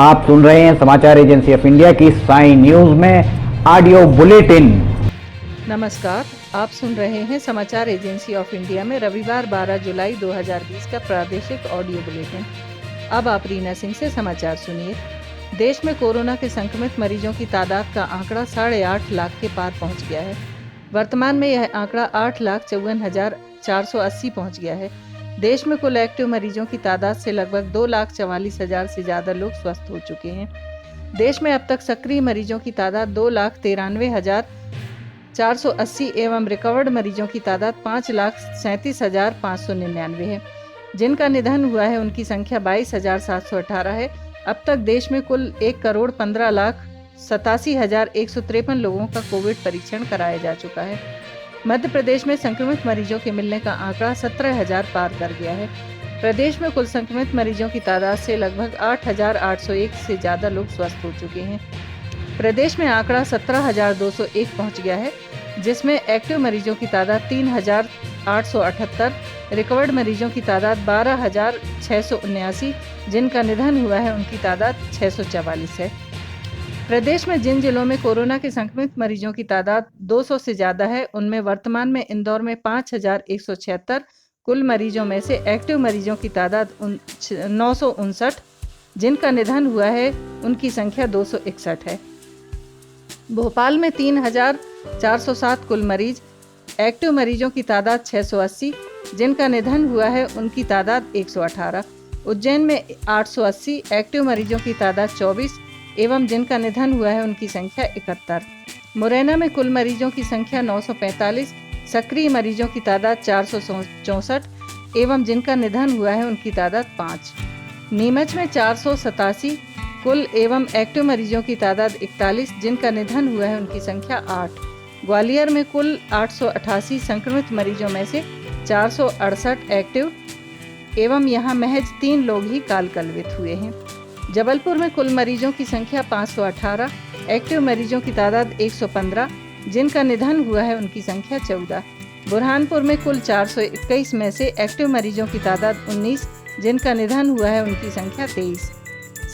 आप सुन रहे हैं समाचार एजेंसी ऑफ इंडिया की साई न्यूज में ऑडियो बुलेटिन। नमस्कार, आप सुन रहे हैं समाचार एजेंसी ऑफ इंडिया में रविवार 12 जुलाई 2020 का प्रादेशिक ऑडियो बुलेटिन। अब आप रीना सिंह से समाचार सुनिए। देश में कोरोना के संक्रमित मरीजों की तादाद का आंकड़ा 8.5 लाख के पार पहुंच गया है। वर्तमान में यह आंकड़ा 8,54,480 पहुंच गया है। देश में कुल एक्टिव मरीजों की तादाद से लगभग 2,44,000 से ज़्यादा लोग स्वस्थ हो चुके हैं। देश में अब तक सक्रिय मरीजों की तादाद 2,93,480 एवं रिकवर्ड मरीजों की तादाद 5,37,599 है। जिनका निधन हुआ है उनकी संख्या 22,718 है। अब तक देश में कुल 1,15,87,153 लोगों का कोविड परीक्षण कराया जा चुका है। मध्य प्रदेश में संक्रमित मरीजों के मिलने का आंकड़ा 17,000 पार कर गया है। प्रदेश में कुल संक्रमित मरीजों की तादाद से लगभग 8,801 से ज़्यादा लोग स्वस्थ हो चुके हैं। प्रदेश में आंकड़ा 17,201 पहुंच गया है, जिसमें एक्टिव मरीजों की तादाद 3,878, रिकवर्ड मरीजों की तादाद 12,679, जिनका निधन हुआ है उनकी तादाद 644 है। प्रदेश में जिन जिलों में कोरोना के संक्रमित मरीजों की तादाद 200 से ज़्यादा है, उनमें वर्तमान में इंदौर में 5,176, कुल मरीजों में से एक्टिव मरीजों की तादाद 959, जिनका निधन हुआ है उनकी संख्या 261 है। भोपाल में 3,407 कुल मरीज, एक्टिव मरीजों की तादाद 680, जिनका निधन हुआ है उनकी तादाद 118। उज्जैन में 880, एक्टिव मरीजों की तादाद 24 एवं जिनका निधन हुआ है उनकी संख्या 71। मुरैना में कुल मरीजों की संख्या 945, सक्रिय मरीजों की तादाद 464 एवं जिनका निधन हुआ है उनकी तादाद 5। नीमच में 487 कुल एवं एक्टिव मरीजों की तादाद 41, जिनका निधन हुआ है उनकी संख्या 8। ग्वालियर में कुल 888 संक्रमित मरीजों में से 468 एक्टिव एवं यहाँ महज 3 लोग ही काल कलवित हुए हैं। जबलपुर में कुल मरीजों की संख्या 518, एक्टिव मरीजों की तादाद 115, जिनका निधन हुआ है उनकी संख्या 14। बुरहानपुर में कुल 421 में से एक्टिव मरीजों की तादाद 19, जिनका निधन हुआ है उनकी संख्या 23।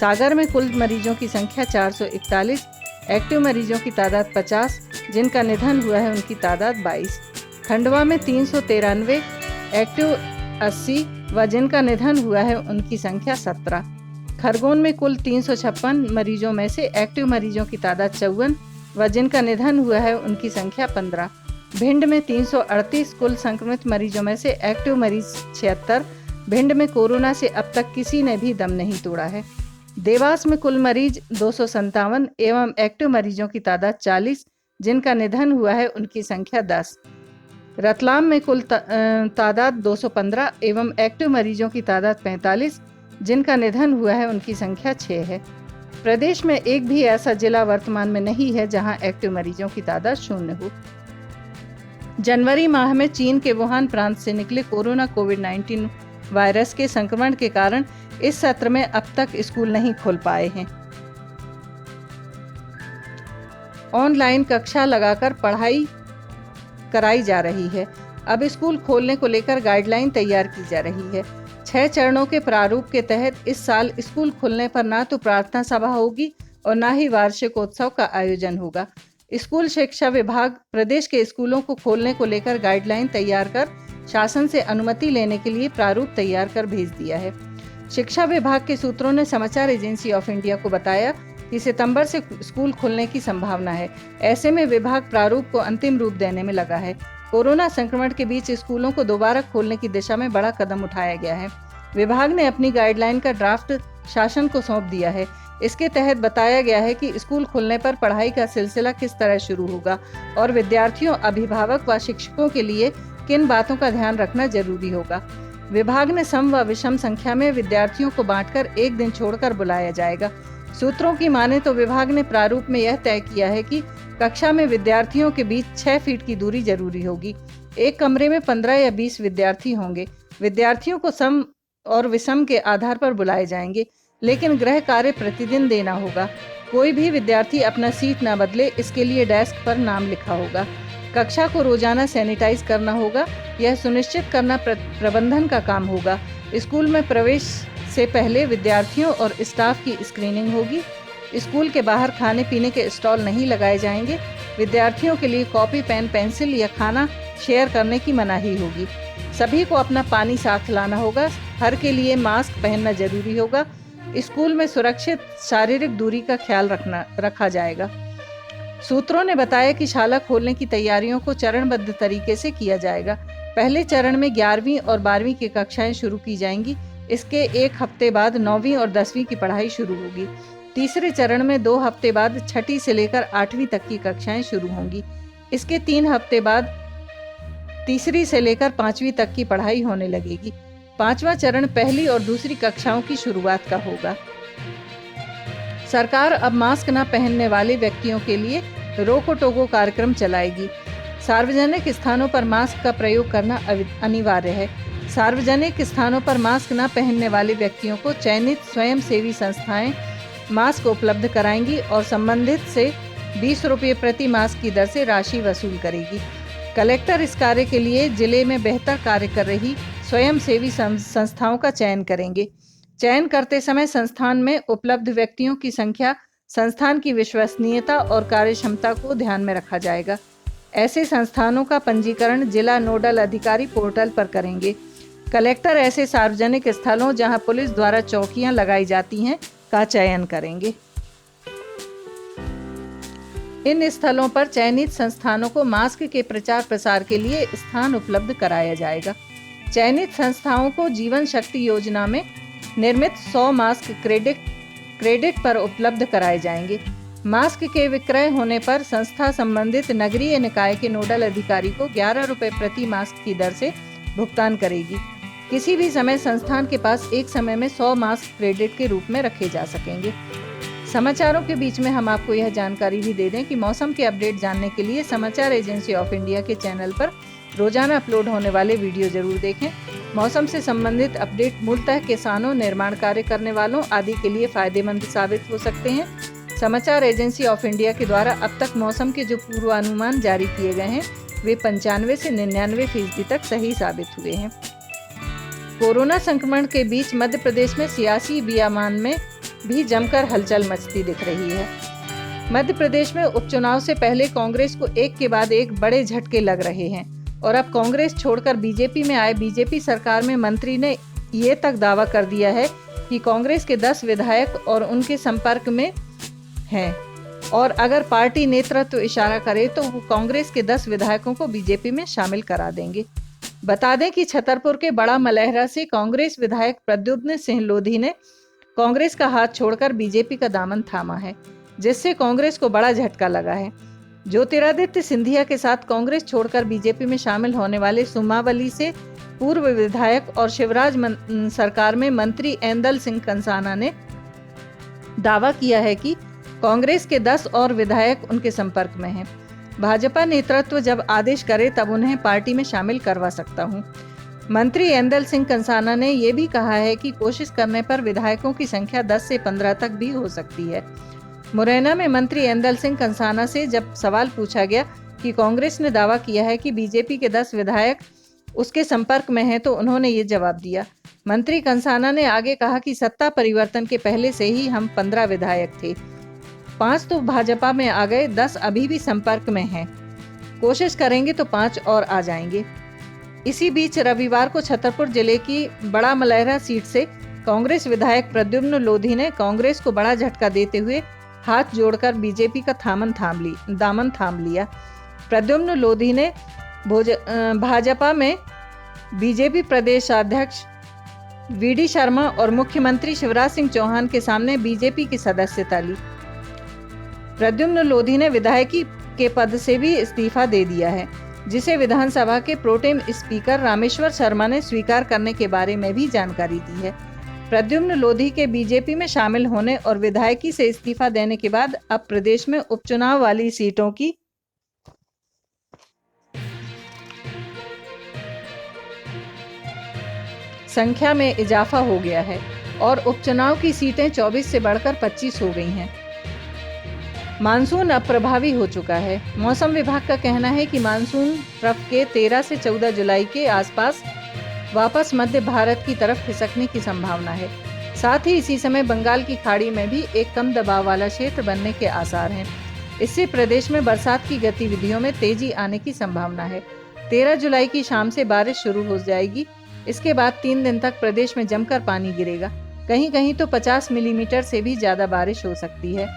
सागर में कुल मरीजों की संख्या 441, एक्टिव मरीजों की तादाद 50, जिनका निधन हुआ है उनकी तादाद 22। खंडवा में 393, एक्टिव 80 व जिनका निधन हुआ है उनकी संख्या 17। खरगोन में कुल 356 मरीजों में से एक्टिव मरीजों की तादाद 54 व जिनका निधन हुआ है उनकी संख्या 15। भिंड में 338 कुल संक्रमित मरीजों में से एक्टिव मरीज 76। भिंड में कोरोना से अब तक किसी ने भी दम नहीं तोड़ा है। देवास में कुल मरीज 257 एवं एक्टिव मरीजों की तादाद 40, जिनका निधन हुआ है उनकी संख्या 10। रतलाम में कुल तादाद 215 एवं एक्टिव मरीजों की तादाद 45, जिनका निधन हुआ है उनकी संख्या 6 है। प्रदेश में एक भी ऐसा जिला वर्तमान में नहीं है जहां एक्टिव मरीजों की तादाद 0 हो। जनवरी माह में चीन के वुहान प्रांत से निकले कोरोना कोविड-19 वायरस के संक्रमण के कारण इस सत्र में अब तक स्कूल नहीं खोल पाए हैं। ऑनलाइन कक्षा लगाकर पढ़ाई कराई जा रही है। अब स्कूल खोलने को लेकर गाइडलाइन तैयार की जा रही है। 6 चरणों के प्रारूप के तहत इस साल स्कूल खुलने पर ना तो प्रार्थना सभा होगी और ना ही वार्षिकोत्सव का आयोजन होगा। स्कूल शिक्षा विभाग प्रदेश के स्कूलों को खोलने को लेकर गाइडलाइन तैयार कर शासन से अनुमति लेने के लिए प्रारूप तैयार कर भेज दिया है। शिक्षा विभाग के सूत्रों ने समाचार एजेंसी ऑफ इंडिया को बताया कि सितंबर से स्कूल खुलने की संभावना है। ऐसे में विभाग प्रारूप को अंतिम रूप देने में लगा है। कोरोना संक्रमण के बीच स्कूलों को दोबारा खोलने की दिशा में बड़ा कदम उठाया गया है। विभाग ने अपनी गाइडलाइन का ड्राफ्ट शासन को सौंप दिया है। इसके तहत बताया गया है कि स्कूल खुलने पर पढ़ाई का सिलसिला किस तरह शुरू होगा और विद्यार्थियों, अभिभावक व शिक्षकों के लिए किन बातों का ध्यान रखना जरूरी होगा। विभाग ने सम व विषम संख्या में विद्यार्थियों को बांटकर एक दिन छोड़कर बुलाया जाएगा। सूत्रों की माने तो विभाग ने प्रारूप में यह तय किया है कि कक्षा में विद्यार्थियों के बीच 6 फीट की दूरी जरूरी होगी। एक कमरे में 15 या 20 विद्यार्थी होंगे। विद्यार्थियों को सम और विषम के आधार पर बुलाए जाएंगे, लेकिन गृह कार्य प्रतिदिन देना होगा। कोई भी विद्यार्थी अपना सीट न बदले, इसके लिए डेस्क पर नाम लिखा होगा। कक्षा को रोजाना सैनिटाइज करना होगा। यह सुनिश्चित करना प्रबंधन का काम होगा। स्कूल में प्रवेश से पहले विद्यार्थियों और स्टाफ की स्क्रीनिंग होगी। स्कूल के बाहर खाने पीने के स्टॉल नहीं लगाए जाएंगे। विद्यार्थियों के लिए कॉपी, पेन, पेंसिल या खाना शेयर करने की मनाही होगी। सभी को अपना पानी साथ लाना होगा। हर के लिए मास्क पहनना जरूरी होगा। स्कूल में सुरक्षित शारीरिक दूरी का ख्याल रखा जाएगा। सूत्रों ने बताया कि शाला खोलने की तैयारियों को चरणबद्ध तरीके से किया जाएगा। पहले चरण में 11वीं और 12वीं की कक्षाएं शुरू की जाएंगी। इसके एक हफ्ते बाद 9वीं और 10वीं की पढ़ाई शुरू होगी। तीसरे चरण में 2 हफ्ते बाद 6ठी से लेकर 8वीं तक की कक्षाएं शुरू होंगी। इसके 3 हफ्ते बाद तीसरी से लेकर 5वीं तक की पढ़ाई होने लगेगी। 5वां चरण पहली और दूसरी कक्षाओं की शुरुआत का होगा। सरकार अब मास्क न पहनने वाले व्यक्तियों के लिए रोको टोको कार्यक्रम चलाएगी। सार्वजनिक स्थानों पर मास्क का प्रयोग करना अनिवार्य है। सार्वजनिक स्थानों पर मास्क न पहनने वाले व्यक्तियों को चयनित स्वयंसेवी संस्थाएं मास्क उपलब्ध कराएंगी और संबंधित से 20 रुपये प्रति मास्क की दर से राशि वसूल करेगी। कलेक्टर इस कार्य के लिए जिले में बेहतर कार्य कर रही स्वयंसेवी संस्थाओं का चयन करेंगे। चयन करते समय संस्थान में उपलब्ध व्यक्तियों की संख्या, संस्थान की विश्वसनीयता और कार्यक्षमता को ध्यान में रखा जाएगा। ऐसे संस्थानों का पंजीकरण जिला नोडल अधिकारी पोर्टल पर करेंगे। कलेक्टर ऐसे सार्वजनिक स्थलों जहां पुलिस द्वारा चौकियां लगाई जाती हैं का चयन करेंगे। इन स्थलों पर चयनित संस्थानों को मास्क के प्रचार प्रसार के लिए स्थान उपलब्ध कराया जाएगा। चयनित संस्थाओं को जीवन शक्ति योजना में निर्मित 100 मास्क क्रेडिट पर उपलब्ध कराए जाएंगे। मास्क के विक्रय होने पर संस्था संबंधित नगरीय निकाय के नोडल अधिकारी को 11 रुपये प्रति मास्क की दर से भुगतान करेगी। किसी भी समय संस्थान के पास एक समय में 100 मास्क क्रेडिट के रूप में रखे जा सकेंगे। समाचारों के बीच में हम आपको यह जानकारी भी दे दें कि मौसम के अपडेट जानने के लिए समाचार एजेंसी ऑफ इंडिया के चैनल पर रोजाना अपलोड होने वाले वीडियो जरूर देखें। मौसम से संबंधित अपडेट मूलतः किसानों, निर्माण कार्य करने वालों आदि के लिए फायदेमंद साबित हो सकते हैं। समाचार एजेंसी ऑफ इंडिया के द्वारा अब तक मौसम के जो पूर्वानुमान जारी किए गए हैं वे 95 से 99% तक सही साबित हुए हैं। कोरोना संक्रमण के बीच मध्य प्रदेश में सियासी वियामान में भी जमकर हलचल मचती दिख रही है। मध्य प्रदेश में उपचुनाव से पहले कांग्रेस को एक के बाद एक बड़े झटके लग रहे हैं और अब कांग्रेस छोड़कर बीजेपी में आए बीजेपी सरकार में मंत्री ने ये तक दावा कर दिया है कि कांग्रेस के 10 विधायक और उनके संपर्क में हैं और अगर पार्टी नेतृत्व इशारा करे तो वो कांग्रेस के 10 विधायकों को बीजेपी में शामिल करा देंगे। बता दें कि छतरपुर के बड़ा मलहरा से कांग्रेस विधायक प्रद्युम्न सिंह लोधी ने कांग्रेस का हाथ छोड़कर बीजेपी का दामन थामा है, जिससे कांग्रेस को बड़ा झटका लगा है। ज्योतिरादित्य सिंधिया के साथ कांग्रेस छोड़कर बीजेपी में शामिल होने वाले सुमावली से पूर्व विधायक और शिवराज सरकार में मंत्री ऐंदल सिंह कंसाना ने दावा किया है कि कांग्रेस के 10 और विधायक उनके संपर्क में हैं। भाजपा नेतृत्व जब आदेश करे तब उन्हें पार्टी में शामिल करवा सकता हूं। मंत्री ऐंदल सिंह कंसाना ने यह भी कहा है कि कोशिश करने पर विधायकों की संख्या 10 से 15 तक भी हो सकती है। मुरैना में मंत्री ऐंदल सिंह कंसाना से जब सवाल पूछा गया कि कांग्रेस ने दावा किया है कि बीजेपी के 10 विधायक उसके संपर्क में हैं, तो उन्होंने ये जवाब दिया। मंत्री कंसाना ने आगे कहा कि सत्ता परिवर्तन के पहले से ही हम 15 विधायक थे, 5 तो भाजपा में आ गए, 10 अभी भी संपर्क में हैं। कोशिश करेंगे तो 5 और आ जाएंगे। इसी बीच रविवार को छतरपुर जिले की बड़ा मलहरा सीट से कांग्रेस विधायक प्रद्युम्न लोधी ने कांग्रेस को बड़ा झटका देते हुए हाथ जोड़कर बीजेपी का दामन थाम लिया। प्रद्युम्न लोधी ने भाजपा में बीजेपी प्रदेशाध्यक्ष वीडी शर्मा और मुख्यमंत्री शिवराज सिंह चौहान के सामने बीजेपी की सदस्यता ली। प्रद्युम्न लोधी ने विधायकी के पद से भी इस्तीफा दे दिया है, जिसे विधानसभा के प्रोटेम स्पीकर रामेश्वर शर्मा ने स्वीकार करने के बारे में भी जानकारी दी है। प्रद्युम्न लोधी के बीजेपी में शामिल होने और विधायकी से इस्तीफा देने के बाद अब प्रदेश में उपचुनाव वाली सीटों की संख्या में इजाफा हो गया है और उपचुनाव की सीटें 24 से बढ़कर 25 हो गई हैं। मानसून अब प्रभावी हो चुका है। मौसम विभाग का कहना है कि मानसून ट्रफ के 13 से 14 जुलाई के आसपास वापस मध्य भारत की तरफ खिसकने की संभावना है। साथ ही इसी समय बंगाल की खाड़ी में भी एक कम दबाव वाला क्षेत्र बनने के आसार हैं। इससे प्रदेश में बरसात की गतिविधियों में तेजी आने की संभावना है। 13 जुलाई की शाम से बारिश शुरू हो जाएगी। इसके बाद 3 दिन तक प्रदेश में जमकर पानी गिरेगा। कहीं कहीं तो 50 मिलीमीटर से भी ज्यादा बारिश हो सकती है।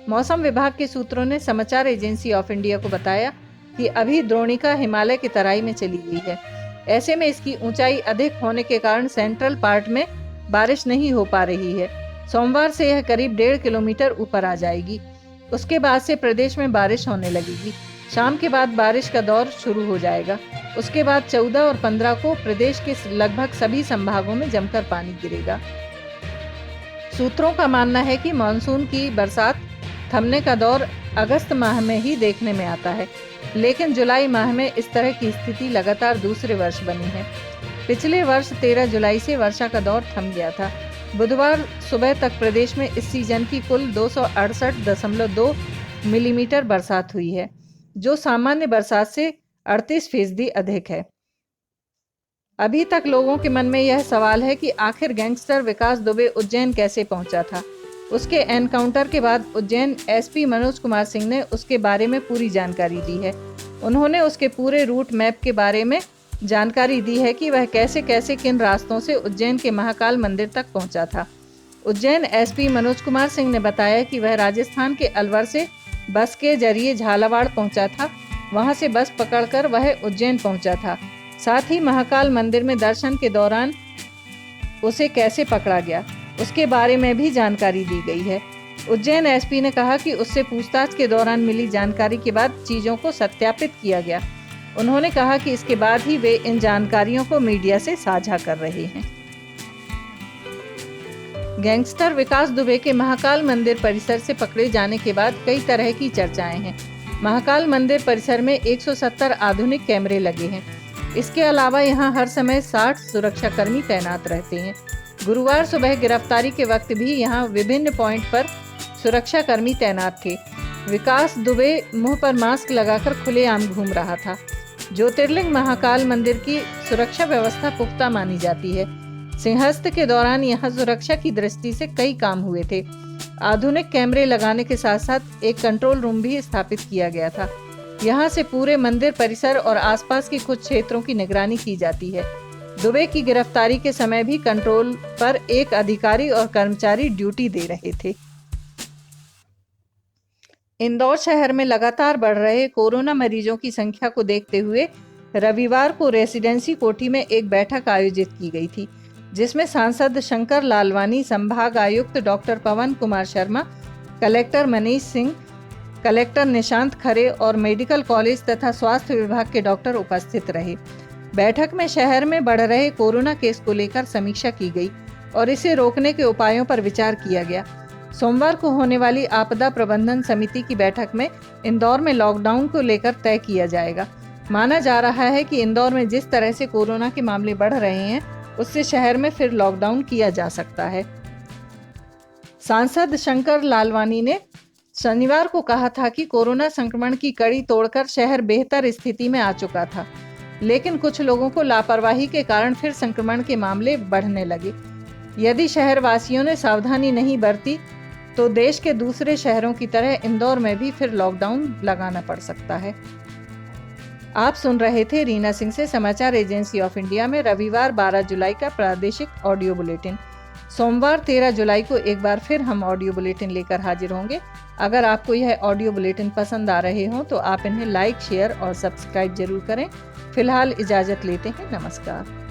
मौसम विभाग के सूत्रों ने समाचार एजेंसी ऑफ इंडिया को बताया कि अभी द्रोणिका हिमालय की तराई में चली गई है। ऐसे में इसकी ऊंचाई अधिक होने के कारण सेंट्रल पार्ट में बारिश नहीं हो पा रही है। सोमवार से यह करीब 1.5 किलोमीटर ऊपर आ जाएगी। उसके बाद से प्रदेश में बारिश होने लगेगी। शाम के बाद बारिश का दौर शुरू हो जाएगा। उसके बाद 14 और 15 को प्रदेश के लगभग सभी संभागों में जमकर पानी गिरेगा। सूत्रों का मानना है कि मानसून की बरसात थमने का दौर अगस्त माह में ही देखने में आता है, लेकिन जुलाई माह में इस तरह की स्थिति लगातार दूसरे वर्ष बनी है। पिछले वर्ष 13 जुलाई से वर्षा का दौर थम गया था। बुधवार सुबह तक प्रदेश में इस सीजन की कुल 268.2 मिलीमीटर बरसात हुई है, जो सामान्य बरसात से 38% अधिक है। अभी तक लोगों के मन में यह सवाल है कि आखिर गैंगस्टर विकास दुबे उज्जैन कैसे पहुंचा था। उसके एनकाउंटर के बाद उज्जैन एसपी मनोज कुमार सिंह ने उसके बारे में पूरी जानकारी दी है। उन्होंने उसके पूरे रूट मैप के बारे में जानकारी दी है कि वह कैसे कैसे किन रास्तों से उज्जैन के महाकाल मंदिर तक पहुंचा था। उज्जैन एसपी मनोज कुमार सिंह ने बताया कि वह राजस्थान के अलवर से बस के जरिए झालावाड़ पहुंचा था। वहां से बस पकड़कर वह उज्जैन पहुंचा था। साथ ही महाकाल मंदिर में दर्शन के दौरान उसे कैसे पकड़ा गया, उसके बारे में भी जानकारी दी गई है। उज्जैन एसपी ने कहा कि उससे पूछताछ के दौरान मिली जानकारी के बाद चीजों को सत्यापित किया गया। उन्होंने कहा कि इसके बाद ही वे इन जानकारियों को मीडिया से साझा कर रहे हैं। गैंगस्टर विकास दुबे के महाकाल मंदिर परिसर से पकड़े जाने के बाद कई तरह की चर्चाएं हैं। महाकाल मंदिर परिसर में 170 आधुनिक कैमरे लगे हैं। इसके अलावा यहां हर समय 60 सुरक्षाकर्मी तैनात रहते हैं। गुरुवार सुबह गिरफ्तारी के वक्त भी यहां विभिन्न पॉइंट पर सुरक्षाकर्मी तैनात थे। विकास दुबे मुंह पर मास्क लगाकर खुलेआम घूम रहा था। ज्योतिर्लिंग महाकाल मंदिर की सुरक्षा व्यवस्था पुख्ता मानी जाती है। सिंहस्थ के दौरान यहां सुरक्षा की दृष्टि से कई काम हुए थे। आधुनिक कैमरे लगाने के साथ साथ एक कंट्रोल रूम भी स्थापित किया गया था। यहां से पूरे मंदिर परिसर और आसपास के कुछ क्षेत्रों की निगरानी की जाती है। दुबे की गिरफ्तारी के समय भी कंट्रोल पर एक अधिकारी और कर्मचारी ड्यूटी दे रहे थे। इंदौर शहर में लगातार बढ़ रहे कोरोना मरीजों की संख्या को देखते हुए रविवार को रेसिडेंसी कोठी में एक बैठक आयोजित की गई थी, जिसमें सांसद शंकर लालवानी, संभाग आयुक्त डॉक्टर पवन कुमार शर्मा, कलेक्टर मनीष सिंह, कलेक्टर निशांत खरे और मेडिकल कॉलेज तथा स्वास्थ्य विभाग के डॉक्टर उपस्थित रहे। बैठक में शहर में बढ़ रहे कोरोना केस को लेकर समीक्षा की गई और इसे रोकने के उपायों पर विचार किया गया। सोमवार को होने वाली आपदा प्रबंधन समिति की बैठक में इंदौर में लॉकडाउन को लेकर तय किया जाएगा। माना जा रहा है कि इंदौर में जिस तरह से कोरोना के मामले बढ़ रहे हैं, उससे शहर में फिर लॉकडाउन किया जा सकता है। सांसद शंकर लालवानी ने शनिवार को कहा था कि कोरोना संक्रमण की कड़ी तोड़कर शहर बेहतर स्थिति में आ चुका था, लेकिन कुछ लोगों को लापरवाही के कारण फिर संक्रमण के मामले बढ़ने लगे। यदि शहरवासियों ने सावधानी नहीं बरती तो देश के दूसरे शहरों की तरह इंदौर में भी फिर लॉकडाउन लगाना पड़ सकता है। आप सुन रहे थे रीना सिंह से समाचार एजेंसी ऑफ इंडिया में रविवार 12 जुलाई का प्रादेशिक ऑडियो बुलेटिन। सोमवार 13 जुलाई को एक बार फिर हम ऑडियो बुलेटिन लेकर हाजिर होंगे। अगर आपको यह ऑडियो बुलेटिन पसंद आ रहे हों तो आप इन्हें लाइक, शेयर और सब्सक्राइब जरूर करें। फिलहाल इजाजत लेते हैं। नमस्कार।